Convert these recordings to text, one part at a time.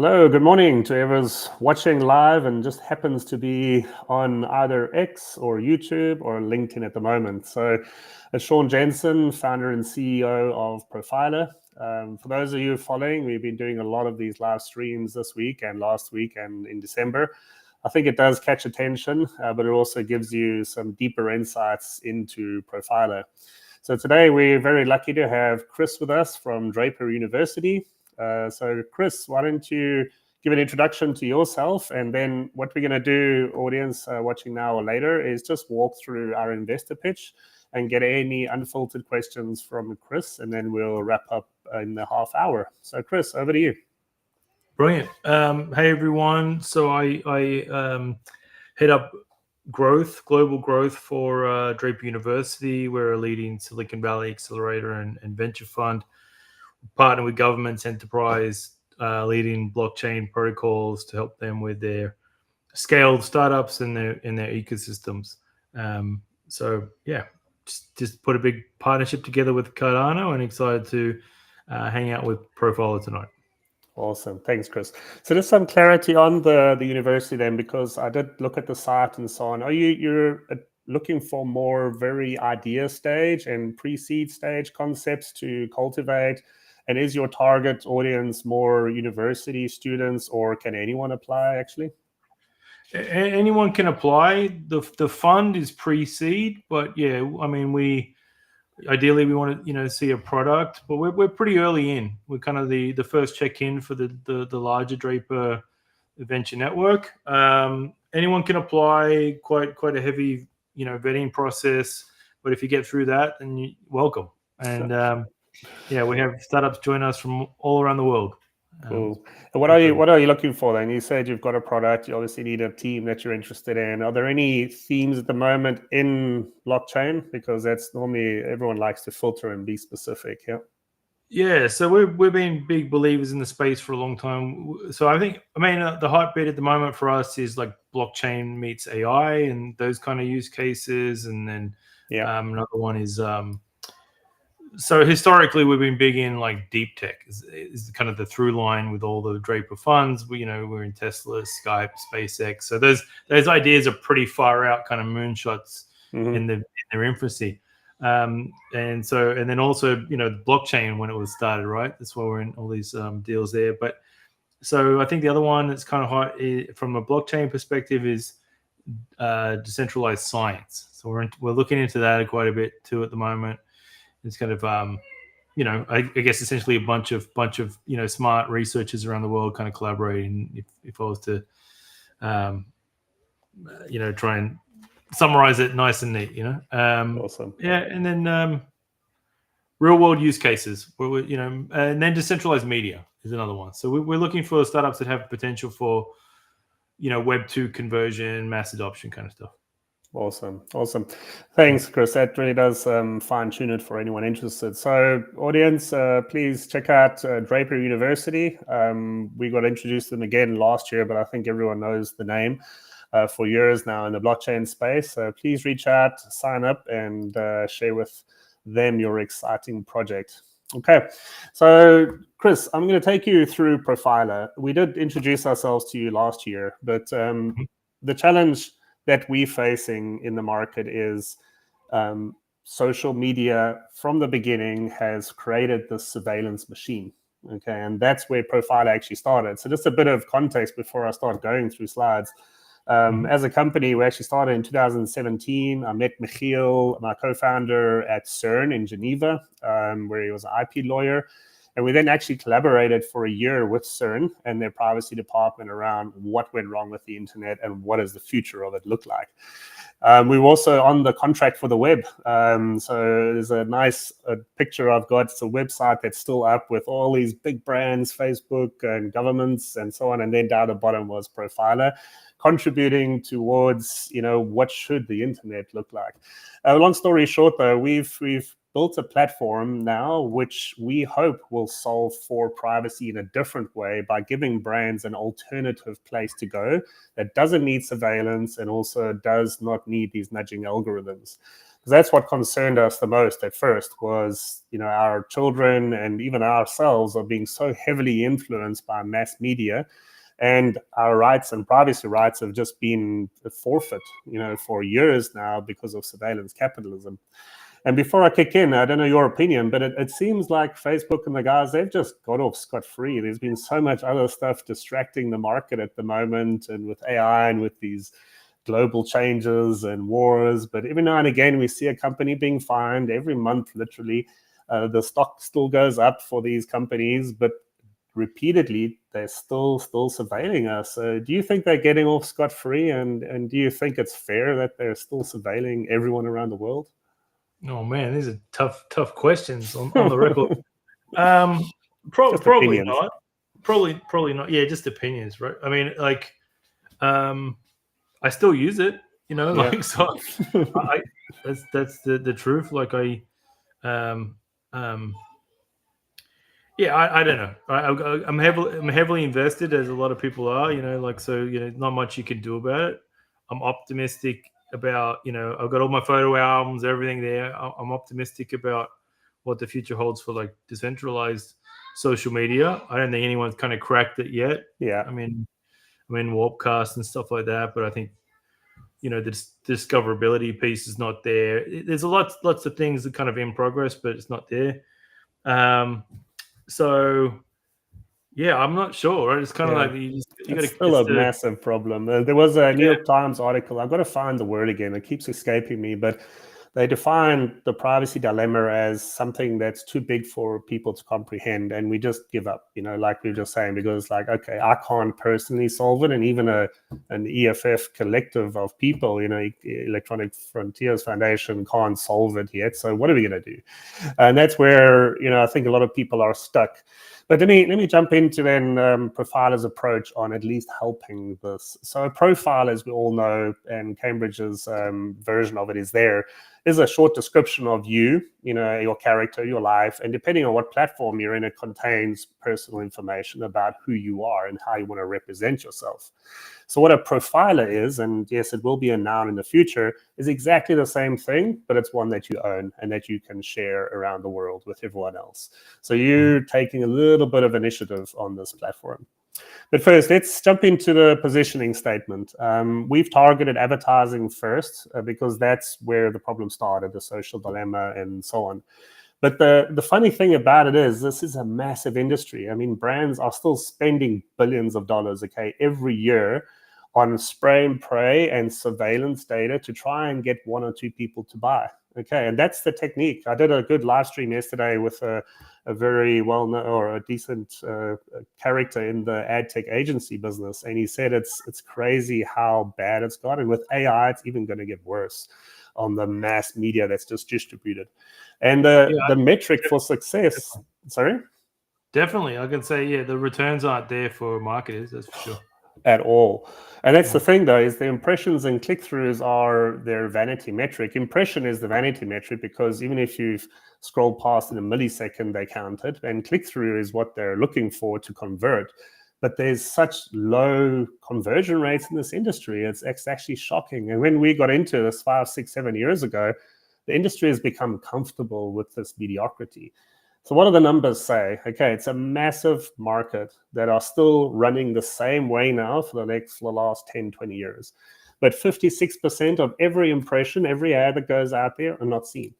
Hello, good morning to whoever's watching live and just happens to be on either X or YouTube or LinkedIn at the moment. So, it's Sean Jensen, founder and CEO of Profila. For those of you following, we've been doing a lot of these live streams this week and last week and in December. I think it does catch attention, but it also gives you some deeper insights into Profila. So today we're very lucky to have Chris with us from Draper University. So Chris, why don't you give an introduction to yourself, and then what we're going to do, audience watching now or later, is just walk through our investor pitch and get any unfiltered questions from Chris, and then we'll wrap up in the half hour. So Chris, over to you. Brilliant. Hey everyone. So I head up global growth for Draper University. We're a leading Silicon Valley accelerator and venture fund. Partner with governments, enterprise, leading blockchain protocols to help them with their scaled startups and their ecosystems. So yeah, just put a big partnership together with Cardano, and excited to hang out with Profila tonight. Awesome. Thanks, Chris. So just some clarity on the university then, because I did look at the site and so on. You're looking for more very idea stage and pre-seed stage concepts to cultivate? And is your target audience more university students, or can anyone apply actually? Anyone can apply. The fund is pre-seed, but yeah, I mean, ideally we want to see a product, but we're pretty early in. We're kind of the first check-in for the larger Draper venture network. Anyone can apply. Quite a heavy vetting process, but if you get through that, then you're welcome. And yeah, we have startups join us from all around the world. Cool. And what are you looking for then? You said you've got a product. You obviously need a team that you're interested in. Are there any themes at the moment in blockchain? Because that's normally everyone likes to filter and be specific. Yeah. Yeah. So we've been big believers in the space for a long time. So I mean, the hype bit at the moment for us is like blockchain meets AI and those kind of use cases. And then another one is so historically we've been big in like deep tech is kind of the through line with all the Draper funds. We're in Tesla, Skype, SpaceX. So those ideas are pretty far out, kind of moonshots in their infancy. And then also blockchain when it was started, right? That's why we're in all these deals there. But so I think the other one that's kind of hot from a blockchain perspective is decentralized science. So we're looking into that quite a bit too at the moment. It's kind of I guess essentially a bunch of smart researchers around the world kind of collaborating. If I was to try and summarize it nice and neat, Awesome. Yeah, and then real world use cases, and then decentralized media is another one. So we're looking for startups that have potential for Web 2 conversion, mass adoption kind of stuff. Awesome. Thanks, Chris. That really does fine tune it for anyone interested. So, audience, please check out Draper University. We got introduced them again last year, but I think everyone knows the name for years now in the blockchain space. So please reach out, sign up, and share with them your exciting project. Okay, so Chris, I'm going to take you through Profila. We did introduce ourselves to you last year, but the challenge that we're facing in the market is social media from the beginning has created this surveillance machine. Okay, and that's where Profila actually started. So just a bit of context before I start going through slides. As a company, we actually started in 2017. I met Michiel, my co-founder, at CERN in Geneva, where he was an IP lawyer. And we then actually collaborated for a year with CERN and their privacy department around what went wrong with the internet and what does the future of it look like. We were also on the contract for the web. So there's a nice picture I've got. It's a website that's still up with all these big brands, Facebook and governments and so on. And then down the bottom was Profila, contributing towards, what should the internet look like. Long story short, though, we've built a platform now which we hope will solve for privacy in a different way by giving brands an alternative place to go that doesn't need surveillance and also does not need these nudging algorithms. Because that's what concerned us the most at first was, our children and even ourselves are being so heavily influenced by mass media, and our rights and privacy rights have just been forfeit, for years now because of surveillance capitalism. And before I kick in, I don't know your opinion, but it seems like Facebook and the guys, they've just got off scot-free. There's been so much other stuff distracting the market at the moment, and with AI and with these global changes and wars. But every now and again, we see a company being fined every month, literally. The stock still goes up for these companies, but repeatedly they're still surveilling us. So do you think they're getting off scot-free, and do you think it's fair that they're still surveilling everyone around the world? Oh man, these are tough questions on the record. Probably opinions. not. Probably not. Yeah, just opinions, right? I mean, like, I still use it, like, so that's the truth. Like, I don't know. I'm heavily invested, as a lot of people are, like, so, not much you can do about it. I'm optimistic about, I've got all my photo albums, everything there. I'm optimistic about what the future holds for, like, decentralized social media. I don't think anyone's kind of cracked it yet. Yeah. I mean, Warpcast and stuff like that, but I think, the discoverability piece is not there. There's lots of things that kind of in progress, but it's not there. So yeah, I'm not sure. Right? It's kind of like you got to. It's still a massive problem. There was a New York Times article. I've got to find the word again. It keeps escaping me, but they define the privacy dilemma as something that's too big for people to comprehend, and we just give up. Like we were just saying, because like, okay, I can't personally solve it, and even an EFF collective of people, Electronic Frontiers Foundation, can't solve it yet. So what are we going to do? And that's where I think a lot of people are stuck. But let me jump into then Profila's approach on at least helping this. So a profile, as we all know, and Cambridge's version of it is a short description of you, your character, your life, and depending on what platform you're in, it contains personal information about who you are and how you want to represent yourself. So what a profiler is, and yes, it will be a noun in the future, is exactly the same thing, but it's one that you own and that you can share around the world with everyone else. So you're taking a little bit of initiative on this platform. But first, let's jump into the positioning statement. We've targeted advertising first because that's where the problem started, the social dilemma and so on. But the funny thing about it is this is a massive industry. I mean, brands are still spending billions of dollars, every year on spray and pray and surveillance data to try and get one or two people to buy. And that's the technique. I did a good live stream yesterday with a very well-known or a decent character in the ad tech agency business, and he said it's crazy how bad it's got, and with AI, it's even going to get worse on the mass media that's just distributed. And the metric for success. Sorry? Definitely. I can say, the returns aren't there for marketers, that's for sure. At all. And that's the thing, though, is the impressions and click-throughs are their vanity metric. Impression is the vanity metric because even if you've scrolled past in a millisecond, they count it. And click-through is what they're looking for to convert. But there's such low conversion rates in this industry. It's actually shocking. And when we got into this 5, 6, 7 years ago, the industry has become comfortable with this mediocrity. So what do the numbers say? It's a massive market that are still running the same way now for the last 10, 20 years. But 56% of every impression, every ad that goes out there are not seen,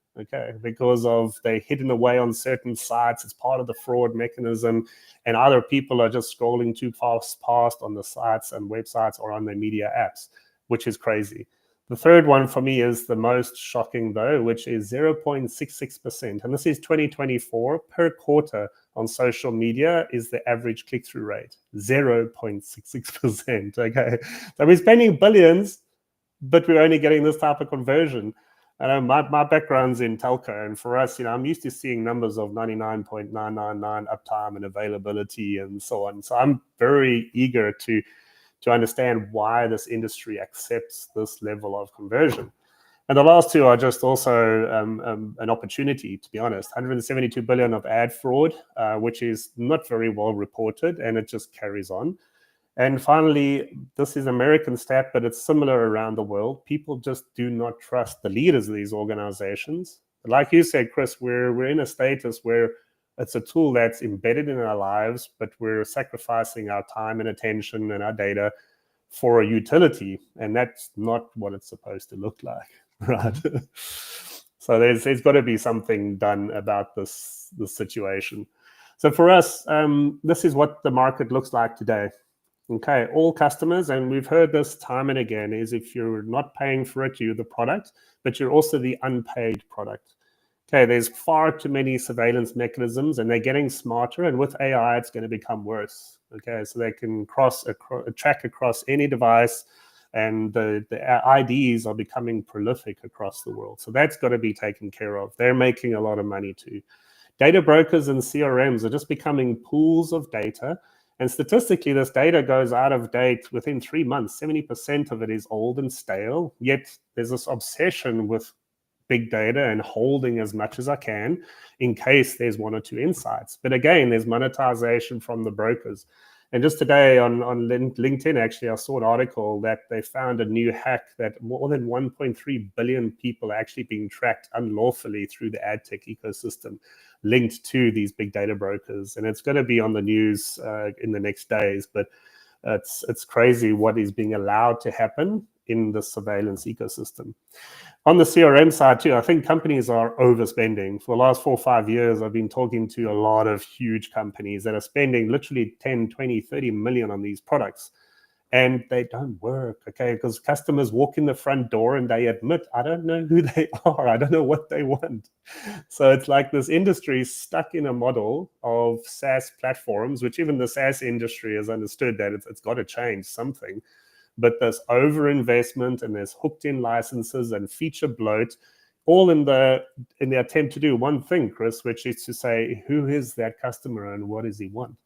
because of they're hidden away on certain sites. It's part of the fraud mechanism. And either people are just scrolling too fast past on the sites and websites or on their media apps, which is crazy. The third one for me is the most shocking, though, which is 0.66%. And this is 2024 per quarter on social media is the average click-through rate, 0.66%. So we're spending billions, but we're only getting this type of conversion. And my background's in telco, and for us, I'm used to seeing numbers of 99.999 uptime and availability and so on. So I'm very eager to understand why this industry accepts this level of conversion. And the last two are just also an opportunity, to be honest. 172 billion of ad fraud, which is not very well reported, and it just carries on. And finally, this is American stat, but it's similar around the world. People just do not trust the leaders of these organizations. Like you said, Chris, we're in a status where it's a tool that's embedded in our lives, but we're sacrificing our time and attention and our data for a utility, and that's not what it's supposed to look like, right? So there's got to be something done about this situation. So for us, this is what the market looks like today. Okay, all customers, and we've heard this time and again, is if you're not paying for it, you're the product, but you're also the unpaid product. Okay, there's far too many surveillance mechanisms, and they're getting smarter, and with AI, it's going to become worse. Okay, so they can track across any device, and the IDs are becoming prolific across the world. So that's got to be taken care of. They're making a lot of money too. Data brokers and CRMs are just becoming pools of data. And statistically, this data goes out of date within 3 months. 70% of it is old and stale. Yet there's this obsession with big data and holding as much as I can in case there's one or two insights. But again, there's monetization from the brokers. And just today on LinkedIn, actually, I saw an article that they found a new hack that more than 1.3 billion people are actually being tracked unlawfully through the ad tech ecosystem linked to these big data brokers. And it's going to be on the news in the next days. But it's crazy what is being allowed to happen in the surveillance ecosystem. On the CRM side too, I think companies are overspending. For the last 4 or 5 years, I've been talking to a lot of huge companies that are spending literally 10, 20, 30 million on these products. And they don't work, okay? Because customers walk in the front door and they admit, I don't know who they are. I don't know what they want. So it's like this industry is stuck in a model of SaaS platforms, which even the SaaS industry has understood that it's got to change something. But there's overinvestment and there's hooked-in licenses and feature bloat, all in the attempt to do one thing, Chris, which is to say, who is that customer and what does he want?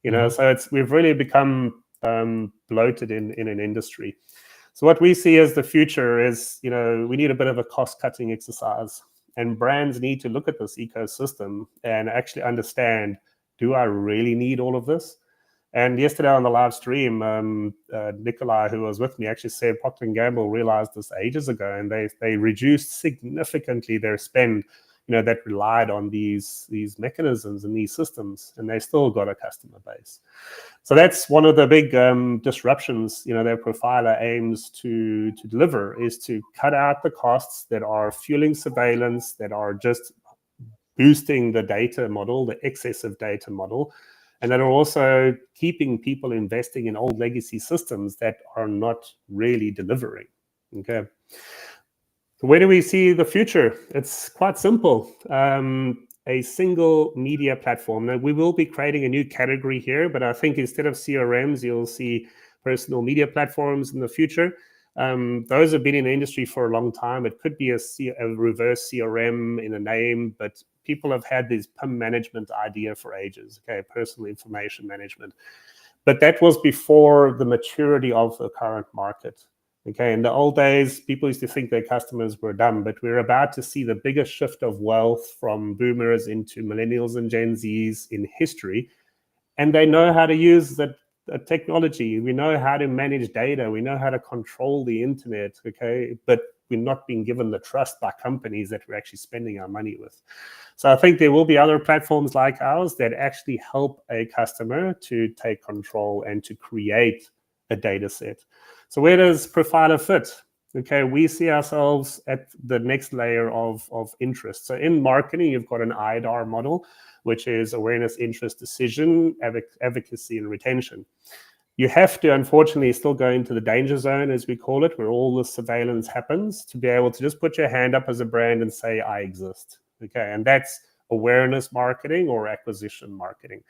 You know, so we've really become bloated in an industry. So what we see as the future is, you know, we need a bit of a cost-cutting exercise, and brands need to look at this ecosystem and actually understand, do I really need all of this? And yesterday on the live stream, Nikolai, who was with me, actually said Procter & Gamble realized this ages ago, and they reduced significantly their spend, you know, that relied on these mechanisms and these systems, and they still got a customer base. So that's one of the big disruptions, you know, that Profila aims to deliver, is to cut out the costs that are fueling surveillance, that are just boosting the data model, the excessive data model, and that are also keeping people investing in old legacy systems that are not really delivering. Okay. So where do we see the future? It's quite simple. A single media platform. Now, we will be creating a new category here, but I think instead of CRMs, you'll see personal media platforms in the future. Those have been in the industry for a long time. It could be a reverse CRM in a name, but people have had this PIM management idea for ages, okay, personal information management. But that was before the maturity of the current market. Okay, in the old days, people used to think their customers were dumb, but we're about to see the biggest shift of wealth from boomers into millennials and Gen Zs in history. And they know how to use the technology. We know how to manage data. We know how to control the internet, okay? But we're not being given the trust by companies that we're actually spending our money with. So I think there will be other platforms like ours that actually help a customer to take control and to create a data set. So where does Profila fit? Okay, we see ourselves at the next layer of interest. So in marketing, you've got an IDAR model, which is awareness, interest, decision, advocacy, and retention. You have to, unfortunately, still go into the danger zone, as we call it, where all the surveillance happens, to be able to just put your hand up as a brand and say, I exist. Okay, and that's awareness marketing or acquisition marketing.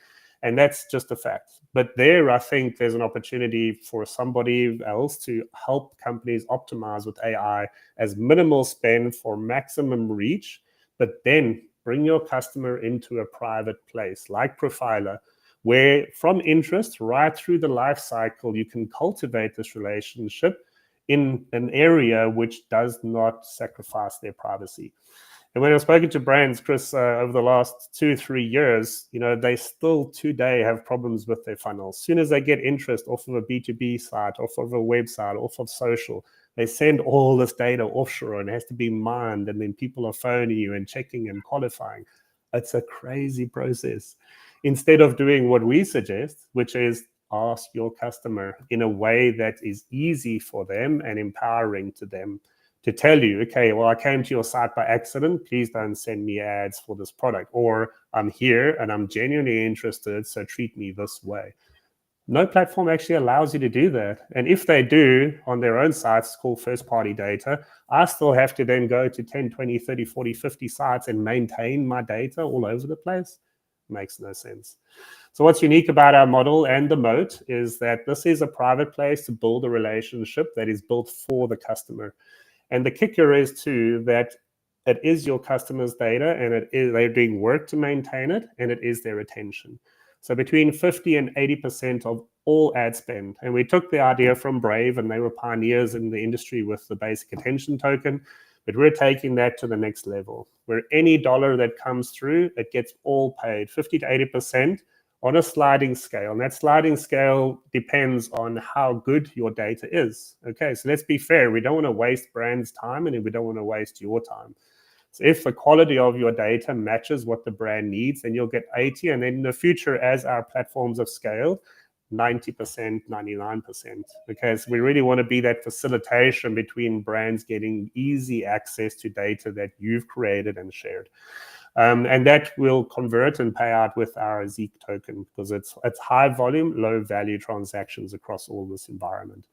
And that's just a fact. But there, I think there's an opportunity for somebody else to help companies optimize with AI as minimal spend for maximum reach, but then bring your customer into a private place like Profila, where from interest right through the life cycle, you can cultivate this relationship in an area which does not sacrifice their privacy. And when I've spoken to brands, Chris, over the last 2-3 years, they still today have problems with their funnels. As soon as they get interest off of a B2B site, off of a website, off of social, they send all this data offshore and it has to be mined. And then people are phoning you and checking and qualifying. It's a crazy process. Instead of doing what we suggest, which is ask your customer in a way that is easy for them and empowering to them, to tell you, okay, well, I came to your site by accident. Please don't send me ads for this product. Or I'm here and I'm genuinely interested, so treat me this way. No platform actually allows you to do that. And if they do on their own sites called first-party data, I still have to then go to 10, 20, 30, 40, 50 sites and maintain my data all over the place. Makes no sense. So what's unique about our model and the moat is that this is a private place to build a relationship that is built for the customer. And the kicker is too that it is your customer's data and they're doing work to maintain it, and it is their attention. So between 50 and 80% of all ad spend, and we took the idea from Brave, and they were pioneers in the industry with the basic attention token, but we're taking that to the next level, where any dollar that comes through, it gets all paid, 50 to 80%, on a sliding scale. And that sliding scale depends on how good your data is. Okay, so let's be fair. We don't want to waste brands' time, and we don't want to waste your time. So if the quality of your data matches what the brand needs, then you'll get 80. And then in the future, as our platforms have scaled, 90%, 99%. Okay, so we really want to be that facilitation between brands getting easy access to data that you've created and shared. And that will convert and pay out with our Zeek token, because it's high volume, low value transactions across all this environment.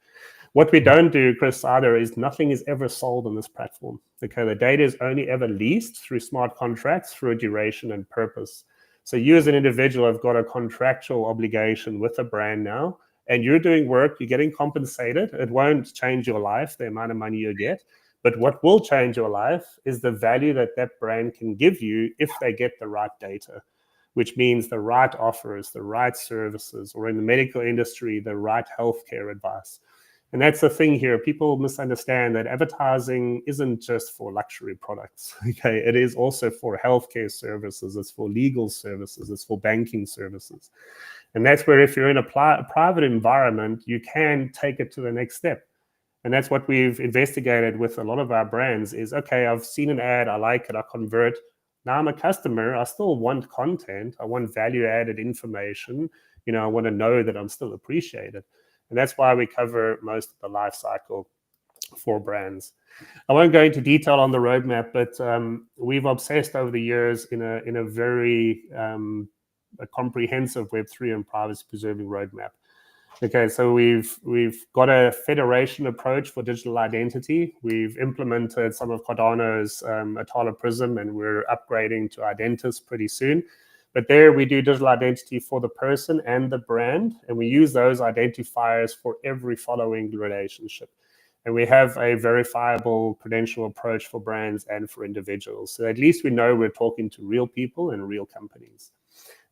What we don't do, Chris, either, is nothing is ever sold on this platform. Okay, the data is only ever leased through smart contracts through a duration and purpose. So you as an individual have got a contractual obligation with a brand now, and you're doing work, you're getting compensated. It won't change your life, the amount of money you get. But what will change your life is the value that that brand can give you if they get the right data, which means the right offers, the right services, or in the medical industry, the right healthcare advice. And that's the thing here. People misunderstand that advertising isn't just for luxury products. Okay, it is also for healthcare services. It's for legal services. It's for banking services. And that's where, if you're in a private environment, you can take it to the next step. And that's what we've investigated with a lot of our brands is, okay, I've seen an ad, I like it, I convert. Now I'm a customer, I still want content, I want value-added information, I want to know that I'm still appreciated. And that's why we cover most of the life cycle for brands. I won't go into detail on the roadmap, but we've obsessed over the years in a very a comprehensive Web3 and privacy-preserving roadmap. Okay, so we've got a federation approach for digital identity. We've implemented some of Cardano's Atala Prism, and we're upgrading to Identis pretty soon. But there we do digital identity for the person and the brand, and we use those identifiers for every following relationship. And we have a verifiable credential approach for brands and for individuals. So at least we know we're talking to real people and real companies.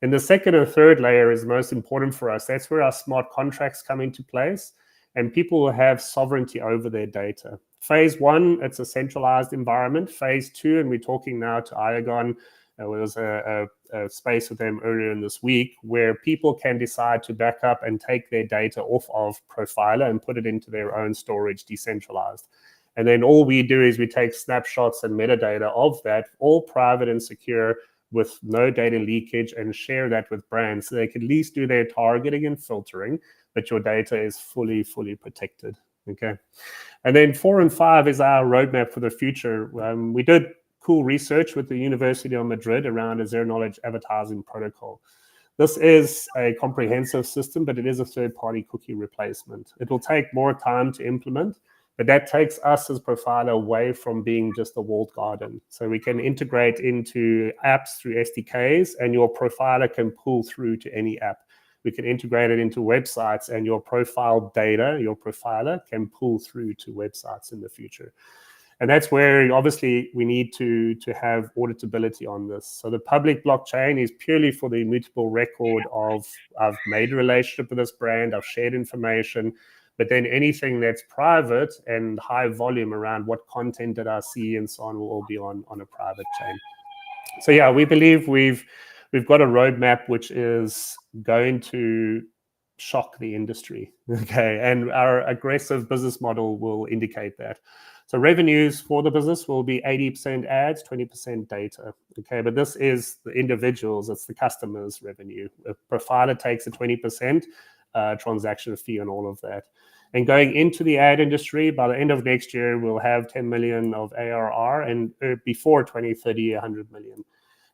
And the second and third layer is most important for us. That's where our smart contracts come into place, and people will have sovereignty over their data. Phase one, it's a centralized environment. Phase two, and we're talking now to Iagon, there was a space with them earlier in this week where people can decide to back up and take their data off of Profila and put it into their own storage, decentralized. And then all we do is we take snapshots and metadata of that, all private and secure, with no data leakage, and share that with brands so they can at least do their targeting and filtering, but your data is fully protected. Okay. And then 4 and 5 is our roadmap for the future. We did cool research with the University of Madrid around a zero-knowledge advertising protocol. This is a comprehensive system, but it is a third-party cookie replacement. It will take more time to implement, but that takes us as Profila away from being just a walled garden. So we can integrate into apps through SDKs, and your Profila can pull through to any app. We can integrate it into websites, and your profile data, your Profila, can pull through to websites in the future. And that's where obviously we need to have auditability on this. So the public blockchain is purely for the immutable record of, I've made a relationship with this brand, I've shared information, But then anything that's private and high volume around what content did I see and so on will all be on a private chain. So yeah, we believe we've got a roadmap which is going to shock the industry. Okay, and our aggressive business model will indicate that. So revenues for the business will be 80% ads, 20% data. Okay, but this is the individuals, it's the customers' revenue. A Profila takes a 20% transaction fee on all of that. And going into the ad industry, by the end of next year, we'll have 10 million of ARR, and before 2030, 100 million.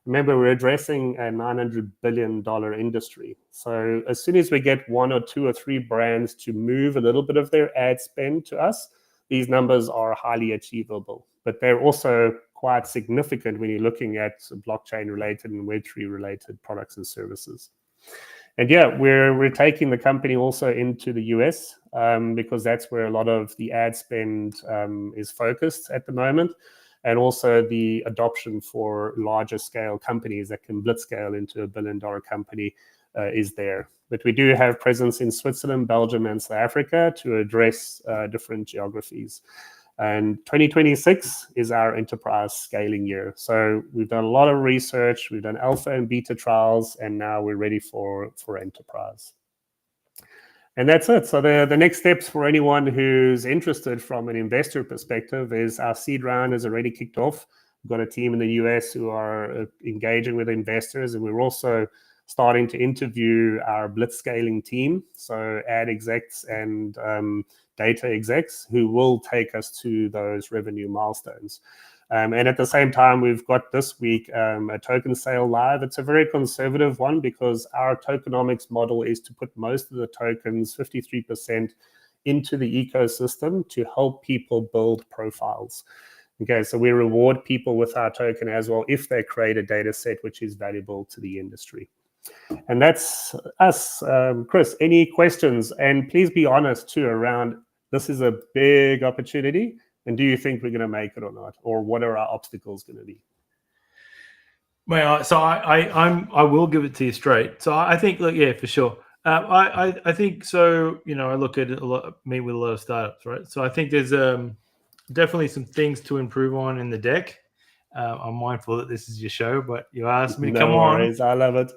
Remember, we're addressing a $900 billion industry. So as soon as we get 1 or 2 or 3 brands to move a little bit of their ad spend to us, these numbers are highly achievable. But they're also quite significant when you're looking at blockchain-related and Web3-related products and services. And yeah, we're taking the company also into the US because that's where a lot of the ad spend is focused at the moment. And also the adoption for larger scale companies that can blitzscale into $1 billion company is there. But we do have presence in Switzerland, Belgium, and South Africa to address different geographies. And 2026 is our enterprise scaling year. So we've done a lot of research, we've done alpha and beta trials, and now we're ready for enterprise. And that's it. So the next steps for anyone who's interested from an investor perspective is our seed round is already kicked off. We've got a team in the US who are engaging with investors, and we're also starting to interview our blitzscaling team, so ad execs and data execs who will take us to those revenue milestones. And at the same time, we've got this week a token sale live. It's a very conservative one because our tokenomics model is to put most of the tokens, 53%, into the ecosystem to help people build profiles. Okay, so we reward people with our token as well if they create a data set which is valuable to the industry. And that's us. Chris, any questions? And please be honest too around this is a big opportunity. And do you think we're going to make it or not? Or what are our obstacles going to be? Well, so I will give it to you straight. So I think, look, yeah, for sure. I think so. You know, I look at it meet with a lot of startups, right? So I think there's definitely some things to improve on in the deck. I'm mindful that this is your show, but you asked me to come worries. I love it.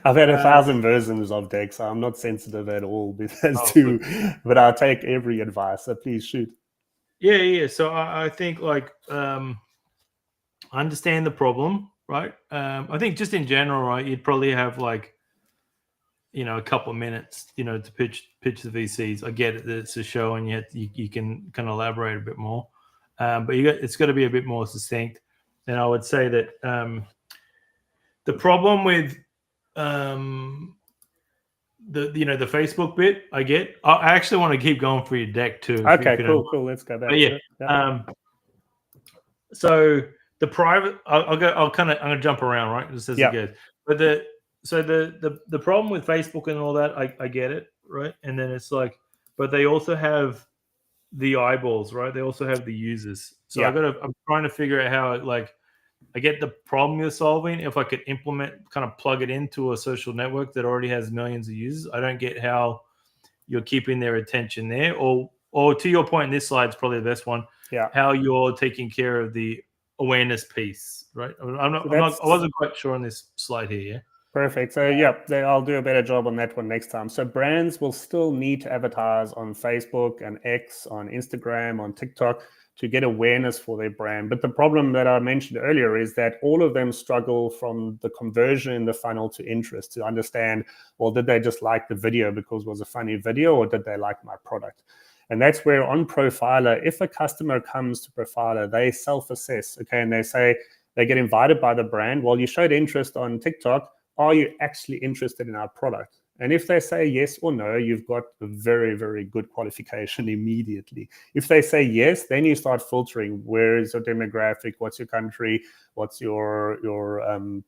I've had 1,000 versions of deck, so I'm not sensitive at all but I'll take every advice, so please shoot. Yeah. So I think like understand the problem, right? I think just in general, right, you'd probably have like, you know, a couple of minutes, you know, to pitch the VCs. I get it that it's a show and you can kind of elaborate a bit more, but it's got to be a bit more succinct. And I would say that the problem with the Facebook bit, I get. I actually want to keep going for your deck too. Okay, cool. Let's go back. Yeah. So the private, I'm gonna jump around, right? Just as it goes. But the problem with Facebook and all that, I get it, right? And then it's like, but they also have the eyeballs, right? They also have the users. So I'm trying to figure out how I get the problem you're solving. If I could kind of plug it into a social network that already has millions of users, I don't get how you're keeping their attention there. Or to your point, this slide's probably the best one. Yeah. How you're taking care of the awareness piece, right? I wasn't quite sure on this slide here. Yeah. Perfect. So I'll do a better job on that one next time. So brands will still need to advertise on Facebook and X, on Instagram, on TikTok to get awareness for their brand. But the problem that I mentioned earlier is that all of them struggle from the conversion in the funnel to interest, to understand, well, did they just like the video because it was a funny video, or did they like my product? And that's where on Profila, if a customer comes to Profila, they self-assess, okay, and they say, they get invited by the brand, well, you showed interest on TikTok, are you actually interested in our product? And if they say yes or no, you've got a very, very good qualification immediately. If they say yes, then you start filtering. Where is your demographic? What's your country? What's your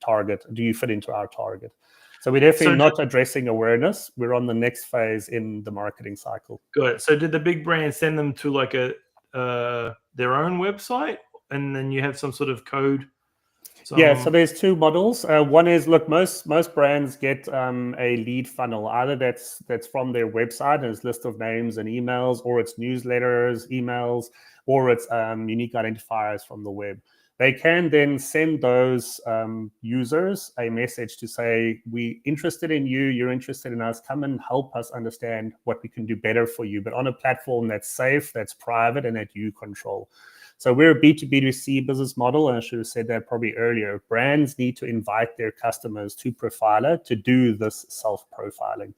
target? Do you fit into our target? So we're definitely not addressing awareness. We're on the next phase in the marketing cycle. Good. So did the big brand send them to like their own website, and then you have some sort of code? Yeah, so there's two models. One is, look, most brands get a lead funnel. Either that's from their website and it's list of names and emails, or it's newsletters, emails, or it's unique identifiers from the web. They can then send those users a message to say, we're interested in you, you're interested in us, come and help us understand what we can do better for you, but on a platform that's safe, that's private, and that you control. So we're a B2B2C business model, and I should have said that probably earlier. Brands need to invite their customers to Profila to do this self-profiling.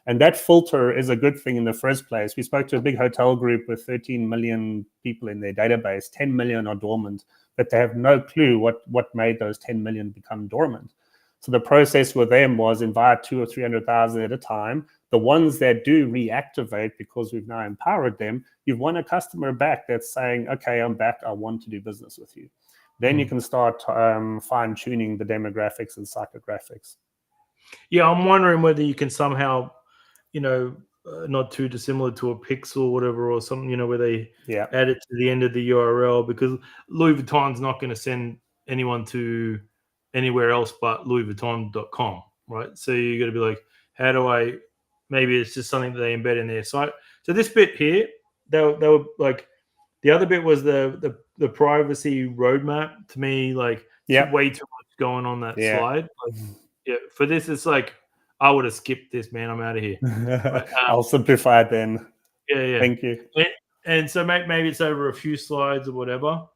And that filter is a good thing in the first place. We spoke to a big hotel group with 13 million people in their database. 10 million are dormant, but they have no clue what made those 10 million become dormant. So the process with them was invite 200,000 or 300,000 at a time. The ones that do reactivate, because we've now empowered them, you've won a customer back that's saying, okay, I'm back, I want to do business with you. Then you can start fine-tuning the demographics and psychographics. Yeah, I'm wondering whether you can somehow, not too dissimilar to a pixel or whatever, or something, where they add it to the end of the URL, because Louis Vuitton's not going to send anyone to anywhere else but louisvuitton.com, right? So you got to be like, how do I, maybe it's just something that they embed in their site. So this bit here, they were like, the other bit was the privacy roadmap. To me, like, way too much going on that slide. Like, for this, it's like, I would have skipped this, man. I'm out of here. Right? I'll simplify it then. Yeah. Thank you. And so maybe it's over a few slides or whatever.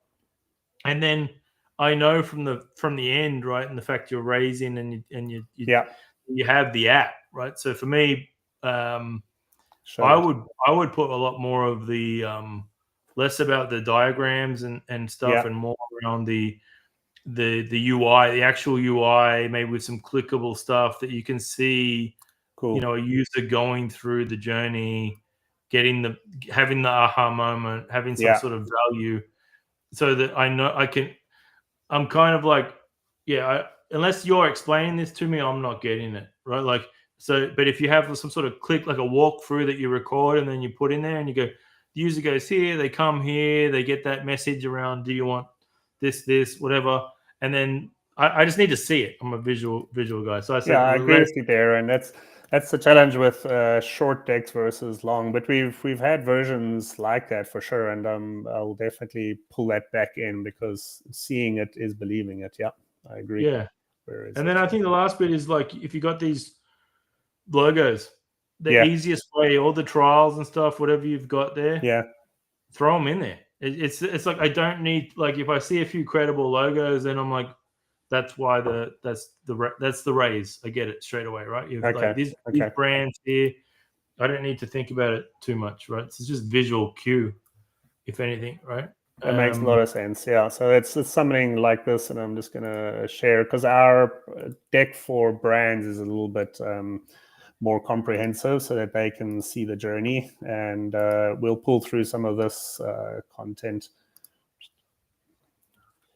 And then I know from the end, right, and the fact you're raising and you have the app, right? So for me, I would put a lot more of the less about the diagrams and stuff, and more around the UI, the actual UI, maybe with some clickable stuff that you can see. Cool. A user going through the journey, having the aha moment, having some sort of value, so that I know I'm kind of like, unless you're explaining this to me, I'm not getting it, right? Like, so, but if you have some sort of click, like a walkthrough that you record and then you put in there and you go, the user goes here, they come here, they get that message around, do you want this, whatever. And then I just need to see it. I'm a visual guy. So I said, I agree with you there. And that's the challenge with short decks versus long, but we've had versions like that for sure. And I'll definitely pull that back in, because seeing it is believing it. Yeah, I agree. Yeah. And then I think the last bit is, like, if you got these logos, the easiest way, all the trials and stuff, whatever you've got there, throw them in there. It's like, I don't need, like, if I see a few credible logos, then I'm like, that's why that's the raise. I get it straight away, right? You've like these brands here. I don't need to think about it too much, right? It's just visual cue, if anything, right? That makes a lot of sense. Yeah. So it's something like this, and I'm just gonna share, because our deck for brands is a little bit more comprehensive, so that they can see the journey, and we'll pull through some of this content.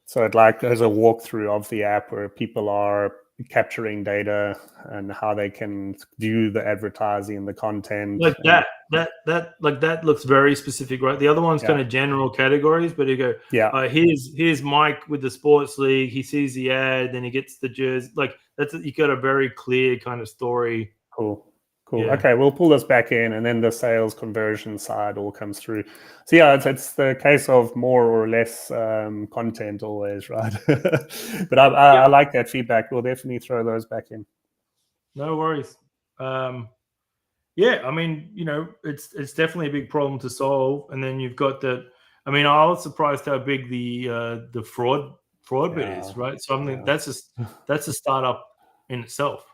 So it like there's a walkthrough of the app where people are capturing data and how they can do the advertising and the content. Like that looks very specific, right? The other one's kind of general categories, but you go, here's Mike with the sports league. He sees the ad, then he gets the jersey. Like, you got a very clear kind of story. Cool. Yeah. Okay, we'll pull this back in, and then the sales conversion side all comes through. So it's the case of more or less content always, right? But I like that feedback. We'll definitely throw those back in. No worries. I mean, it's definitely a big problem to solve. And then you've got that. I mean, I was surprised how big the fraud bit is, right? So I mean, that's a startup in itself.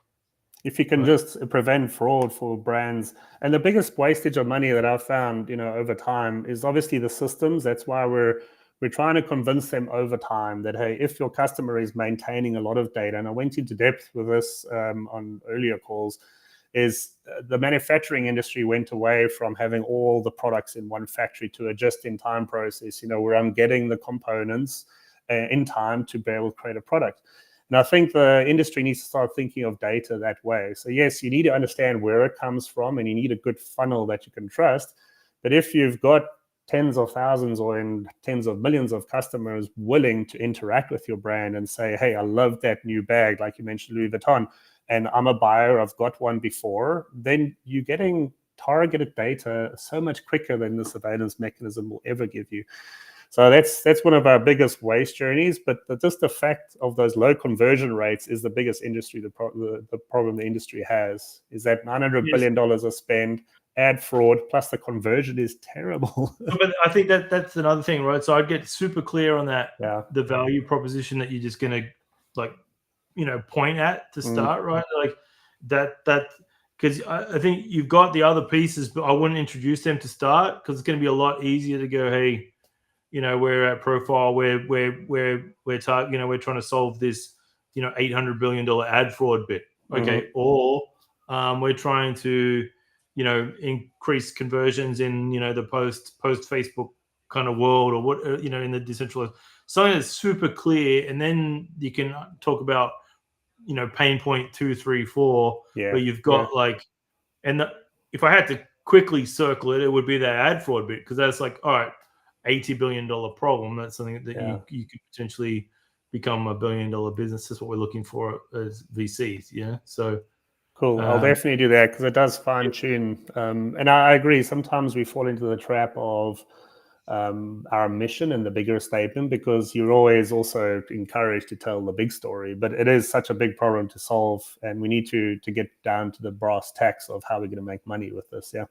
If you can just prevent fraud for brands. And the biggest wastage of money that I've found, over time, is obviously the systems. That's why we're trying to convince them over time that, hey, if your customer is maintaining a lot of data, and I went into depth with this on earlier calls, is the manufacturing industry went away from having all the products in one factory to a just-in-time process, where I'm getting the components in time to be able to create a product. And I think the industry needs to start thinking of data that way. So yes, you need to understand where it comes from, and you need a good funnel that you can trust. But if you've got tens of thousands or in tens of millions of customers willing to interact with your brand and say, hey, I love that new bag, like you mentioned, Louis Vuitton, and I'm a buyer, I've got one before, then you're getting targeted data so much quicker than the surveillance mechanism will ever give you. So that's one of our biggest waste journeys, but just the fact of those low conversion rates is the biggest the problem the industry has, is that $900 billion of spend, ad fraud, plus the conversion is terrible. But I think that's another thing, right? So I'd get super clear on that, the value proposition that you're just going to like, point at to start, right? Like that, because I think you've got the other pieces, but I wouldn't introduce them to start, because it's going to be a lot easier to go, hey, we're at Profile, we're trying to solve this, $800 billion ad fraud bit, okay, or we're trying to, increase conversions in, the post Facebook kind of world, or what, in the decentralized, something that's super clear, and then you can talk about, pain point 2, 3, 4, where you've got like, and if I had to quickly circle it, it would be that ad fraud bit, because that's like, all right, $80 billion problem. That's something that you could potentially become $1 billion business. That's what we're looking for as VCs. Yeah. So cool. I'll definitely do that, because it does fine tune. And I agree. Sometimes we fall into the trap of our mission and the bigger statement, because you're always also encouraged to tell the big story, but it is such a big problem to solve, and we need to get down to the brass tacks of how we're going to make money with this. Yeah.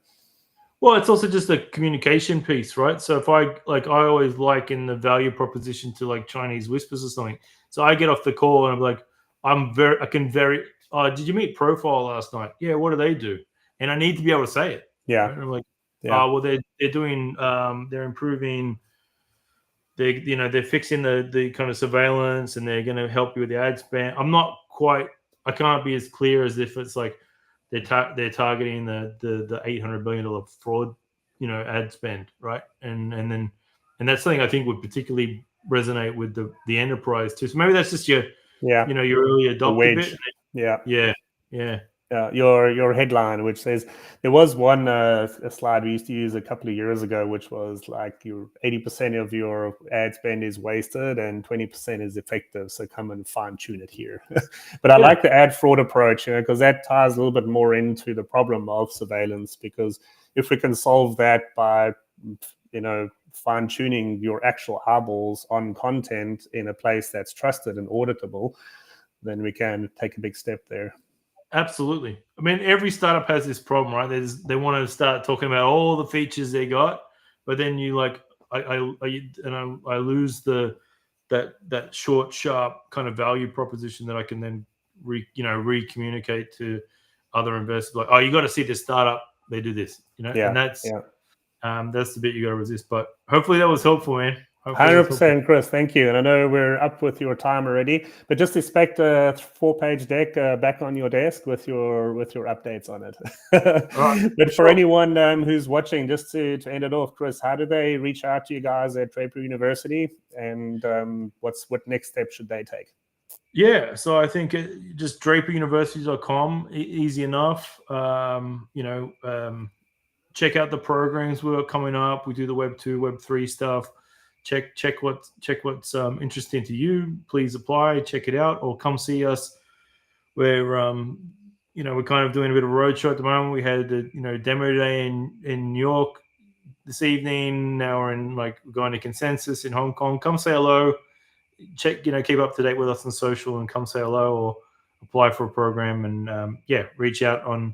Well, it's also just a communication piece, right? So if I always liken the value proposition to like Chinese whispers or something. So I get off the call and I'm like, did you meet Profile last night? Yeah, what do they do? And I need to be able to say it. Yeah. Right? I'm like, well, they're doing, they're improving, they're fixing the kind of surveillance, and they're going to help you with the ad spend. I can't be as clear as if it's like they're targeting the $800 billion fraud, ad spend, right? And that's something I think would particularly resonate with the enterprise too. So maybe that's just your early adopter bit. Yeah. Your headline, which says, there was one a slide we used to use a couple of years ago, which was like, your 80% of your ad spend is wasted and 20% is effective, so come and fine tune it here. But I like the ad fraud approach, because that ties a little bit more into the problem of surveillance, because if we can solve that by fine tuning your actual eyeballs on content in a place that's trusted and auditable, then we can take a big step there. Absolutely. I mean, every startup has this problem, right? They want to start talking about all the features they got, but then you like, I lose that short, sharp kind of value proposition that I can then re-communicate to other investors. Like, oh, you got to see this startup, they do this, and that's the bit you got to resist. But hopefully that was helpful, man. 100%, Chris. Thank you. And I know we're up with your time already, but just expect a 4-page deck back on your desk with your updates on it. But for anyone who's watching, just to end it off, Chris, how do they reach out to you guys at Draper University, and what next step should they take? Yeah, so I think just draperuniversity.com, easy enough. Check out the programs we're coming up. We do the Web 2, Web 3 stuff. Check what's interesting to you. Please apply, check it out, or come see us. We're we're kind of doing a bit of a roadshow at the moment. We had the demo day in New York this evening. Now we're going to Consensus in Hong Kong. Come say hello. Check, keep up to date with us on social, and come say hello, or apply for a program, and reach out on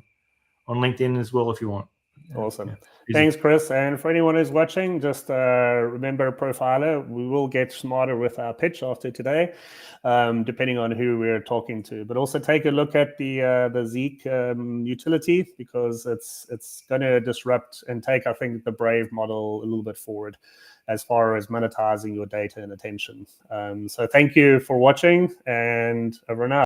LinkedIn as well if you want. Awesome. Thanks, Chris. And for anyone who's watching, just remember, Profiler, we will get smarter with our pitch after today, depending on who we're talking to. But also take a look at the Zeek utility, because it's going to disrupt and take, I think, the Brave model a little bit forward as far as monetizing your data and attention. So thank you for watching, and over and out.